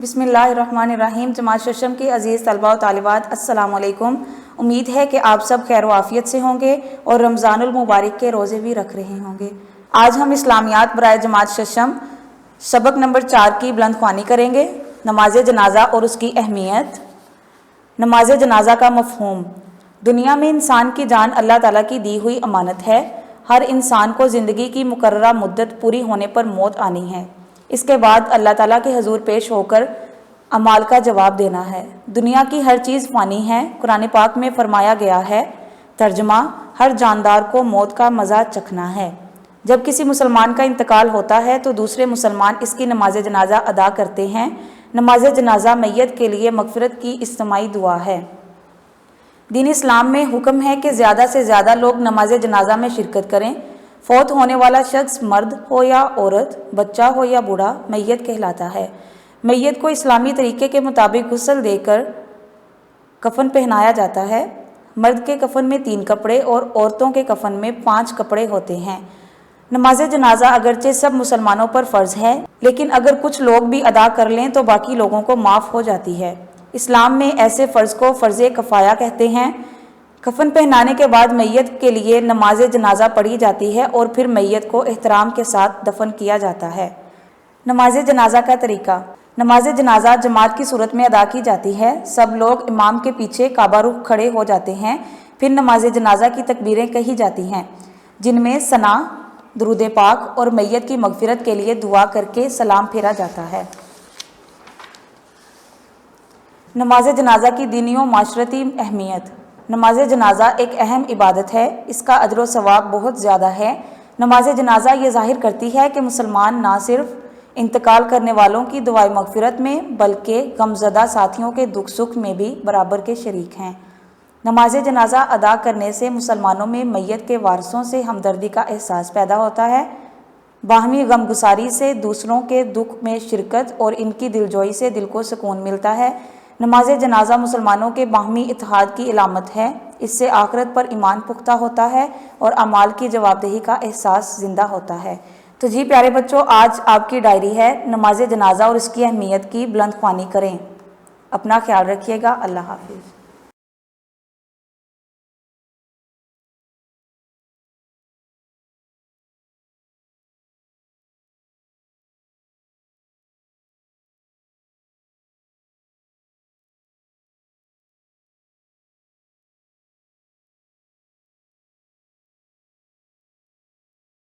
बिस्मिल्लाहिर्रहमानिर्रहीम। जमात शशम के अज़ीज़ तलबा व तालिबात, अस्सलाम वालेकुम। उम्मीद है कि आप सब खैर वाफियत से होंगे और रमज़ानुल मुबारक के रोज़े भी रख रहे होंगे। आज हम इस्लामियात बराए जमात शशम सबक नंबर 4 की बुलंद ख्वानी करेंगे। नमाज जनाजा और उसकी अहमियत। नमाज जनाजा का मफ़हूम। दुनिया में इंसान की जान अल्लाह ताला की दी हुई अमानत है। हर इंसान को ज़िंदगी की मुकर्ररा मुद्दत पूरी होने पर मौत आनी है। इसके बाद अल्लाह ताला के हजूर पेश होकर अमाल का जवाब देना है। दुनिया की हर चीज़ फ़ानी है। कुरान पाक में फरमाया गया है, तर्जमा, हर जानदार को मौत का मज़ा चखना है। जब किसी मुसलमान का इंतकाल होता है तो दूसरे मुसलमान इसकी नमाज जनाजा अदा करते हैं। नमाज जनाजा मैयत के लिए मगफिरत की इज्तिमाई दुआ है। दीन इस्लाम में हुक्म है कि ज़्यादा से ज़्यादा लोग नमाज जनाजा में शिरकत करें। फौत होने वाला शख्स मर्द हो या औरत, बच्चा हो या बूढ़ा, मैयत कहलाता है। मैयत को इस्लामी तरीके के मुताबिक गुस्ल देकर कफन पहनाया जाता है। मर्द के कफन में 3 कपड़े और औरतों के कफन में 5 कपड़े होते हैं। नमाज जनाजा अगरचे सब मुसलमानों पर फ़र्ज़ है, लेकिन अगर कुछ लोग भी अदा कर लें तो बाकी लोगों को माफ़ हो जाती है। इस्लाम में ऐसे फ़र्ज़ को फ़र्ज़ कफ़ाया कहते हैं। कफन पहनाने के बाद मैयत के लिए नमाज जनाजा पढ़ी जाती है और फिर मैयत को एहतराम के साथ दफन किया जाता है। नमाज जनाजा का तरीका। नमाज जनाजा जमात की सूरत में अदा की जाती है। सब लोग इमाम के पीछे काबा रुख खड़े हो जाते हैं। फिर नमाज जनाजा की तकबीरें कही जाती हैं, जिनमें सना, दुरूद पाक और मैयत की मगफिरत के लिए दुआ करके सलाम फेरा जाता है। नमाज जनाजा की दीनी व माशरती अहमियत। नमाज जनाजा एक अहम इबादत है। इसका अजर व सवाब बहुत ज़्यादा है। नमाज जनाजा ये ज़ाहिर करती है कि मुसलमान ना सिर्फ इंतकाल करने वालों की दुआए मगफिरत में बल्कि गमज़दा साथियों के दुख सुख में भी बराबर के शरीक हैं। नमाज जनाजा अदा करने से मुसलमानों में मैयत के वारसों से हमदर्दी का एहसास पैदा होता है। बाहमी गमगुसारी से दूसरों के दुख में शिरकत और इनकी दिलजोई से दिल को सुकून मिलता है। नमाज जनाजा मुसलमानों के बाहमी इत्तेहाद की इलामत है। इससे आखिरत पर ईमान पुख्ता होता है और अमाल की जवाबदेही का एहसास ज़िंदा होता है। तो जी प्यारे बच्चों, आज आपकी डायरी है, नमाज जनाजा और इसकी अहमियत की बुलंद ख्वानी करें। अपना ख्याल रखिएगा। अल्लाह हाफिज़।